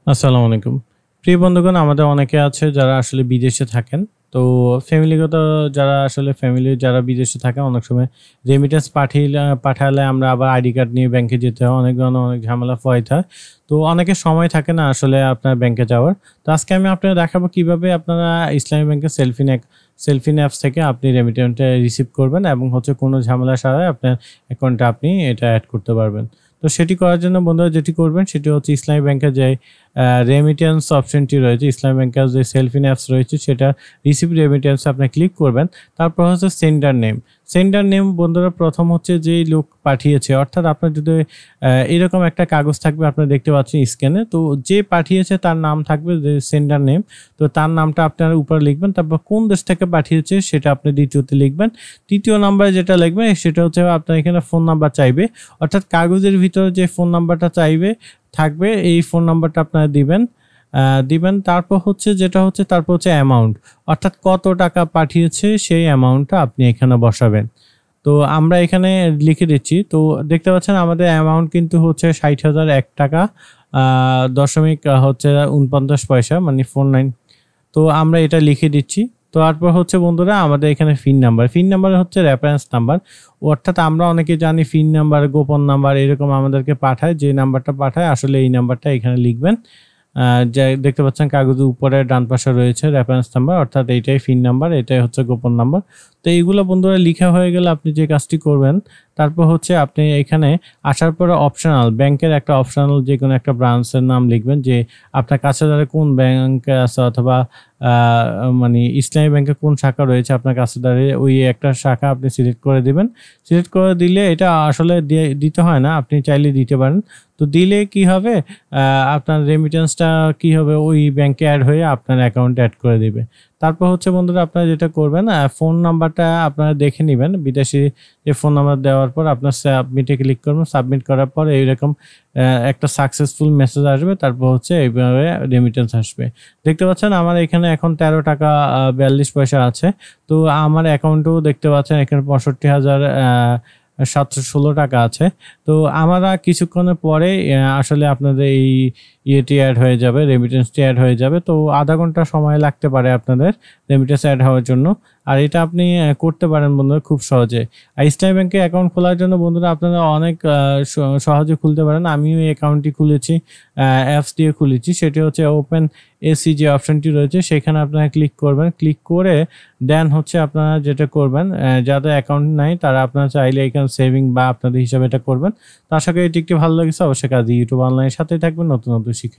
আসসালামু আলাইকুম। প্রিয় বন্ধুগণ, আমাদের অনেকে আছে যারা আসলে বিদেশে থাকেন। তো ফ্যামিলিগত যারা বিদেশে থাকে অনেক সময় রেমিটেন্স পাঠালে আমরা আবার আইডি কার্ড নিয়ে ব্যাংকে যেতে হয়। অনেক ধরনের অনেক ঝামেলা পোহাইতে হয়। তো অনেকের সময় থাকে না আসলে আপনার ব্যাংকে যাওয়ার। তো আজকে আমি আপনাদের দেখাবো কিভাবে আপনারা ইসলামী ব্যাংকের সেলফিন অ্যাপস থেকে আপনি রেমিটেন্সটা রিসিভ করবেন এবং হচ্ছে কোনো ঝামেলা ছাড়াই আপনার অ্যাকাউন্টে আপনি এটা এড করতে পারবেন। তো সেটি করার জন্য বন্ধুরা যেটি করবেন সেটি হচ্ছে ইসলামী ব্যাংকের যে রেমিটেন্স অপশনটি রয়েছে, ইসলামী ব্যাংকের যে সেলফিন অ্যাপস রয়েছে সেটা রিসিভ রেমিটেন্স আপনি ক্লিক করবেন। তারপর হচ্ছে সেন্ডার নেম বন্ধুরা প্রথম হচ্ছে যেই লোক পাঠিয়েছে, অর্থাৎ আপনার যদি এরকম একটা কাগজ থাকবে আপনারা দেখতে পাচ্ছেন স্ক্যানে, তো যে পাঠিয়েছে তার নাম থাকবে যে সেন্ডার নেম, তো তার নামটা আপনার উপরে লিখবেন। তারপর কোন দেশ থেকে পাঠিয়েছে সেটা আপনি দ্বিতীয়তে লিখবেন। তৃতীয় নাম্বারে যেটা লিখবেন সেটা হচ্ছে আপনার এখানে ফোন নাম্বার চাইবে, অর্থাৎ কাগজের ভিতরে যে ফোন নাম্বারটা থাকবে এই ফোন নাম্বারটা আপনারা দিবেন। তারপর হচ্ছে অ্যামাউন্ট, অর্থাৎ কত টাকা পাঠিয়েছে সেই অ্যামাউন্টটা আপনি এখানে বসাবেন। তো আমরা এখানে লিখে দিচ্ছি। তো দেখতে পাচ্ছেন আমাদের অ্যামাউন্ট কিন্তু হচ্ছে 60,001 টাকা দশমিক 49 পয়সা, মানে 49। তো আমরা এটা লিখে দিচ্ছি। তো তারপর হচ্ছে বন্ধুরা আমাদের এখানে পিন নাম্বার হচ্ছে রেফারেন্স নাম্বার, অর্থাৎ আমরা অনেকে জানি পিন নাম্বার, গোপন নাম্বার এরকম আমাদেরকে পাঠায়, যে নাম্বারটা পাঠায় আসলে এই নাম্বারটা এখানে লিখবেন। যে দেখতে পাচ্ছেন কাগজের উপরে ডান পাশে রয়েছে রেফারেন্স নাম্বার, অর্থাৎ এইটাই পিন নাম্বার, এটাই হচ্ছে গোপন নাম্বার। তো এইগুলো বন্ধুরা লিখা হয়ে গেলে আপনি যে কাজটি করবেন, তারপর হচ্ছে আপনি এখানে আসার পরে অপশনাল ব্যাংকের একটা অপশনাল যে কোনো একটা ব্রাঞ্চের নাম লিখবেন, যে আপনার কাছে ধরে কোন ব্যাংকে আছে অথবা মানে ইসলামী ব্যাংকে কোন শাখা রয়েছে আপনার কাছে দাঁড়িয়ে ওই একটা শাখা আপনি সিলেক্ট করে দিবেন। সিলেক্ট করে দিলে এটা আসলে দিতে হয় না, আপনি চাইলে দিতে পারেন। তো দিলে কি হবে, আপনার রেমিটেন্সটা কি হবে ওই ব্যাংকে অ্যাড হয়ে আপনার অ্যাকাউন্টে অ্যাড করে দিবে। তারপর হচ্ছে বন্ধুরা আপনারা যেটা করবেন, ফোন নাম্বারটা আপনারা দেখে নেবেন, বিদেশি যে ফোন নাম্বার দেওয়ার পর আপনার সাবমিটে ক্লিক করবেন। সাবমিট করার পর এইরকম একটা সাকসেসফুল মেসেজ আসবে, তারপর হচ্ছে এইভাবে রেমিটেন্স আসবে। দেখতে পাচ্ছেন আমার এখানে এখন 13 টাকা 42 পয়সা আছে। তো আমার অ্যাকাউন্টেও দেখতে পাচ্ছেন এখানে 65,716 টাকা আছে। তো আমরা কিছুক্ষণের পরে আসলে আপনাদের এই ইয়েটি অ্যাড হয়ে যাবে, রেমিটেন্সটি অ্যাড হয়ে যাবে। তো আধা ঘন্টা সময় লাগতে পারে আপনাদের রেমিটেন্স অ্যাড হওয়ার জন্য। আর এটা আপনি করতে পারেন বন্ধুরা খুব সহজে। আর ইসলামী ব্যাংকে অ্যাকাউন্ট খোলার জন্য বন্ধুরা আপনারা অনেক সহজে খুলতে পারেন। আমিও এই অ্যাকাউন্টটি খুলেছি, অ্যাপস দিয়ে খুলেছি। সেটি হচ্ছে ওপেন এসি যে অপশনটি রয়েছে সেখানে আপনারা ক্লিক করবেন। ক্লিক করে দেন হচ্ছে আপনারা যেটা করবেন, যাদের অ্যাকাউন্ট নাই তারা আপনারা চাইলে এখানে সেভিং বা আপনাদের হিসাবে এটা করবেন। তো আশা করি এটি একটি ভালো লেগেছে। অবশ্যই কাজী ইউটিউব অনলাইনের সাথেই থাকবেন, নতুন শিখে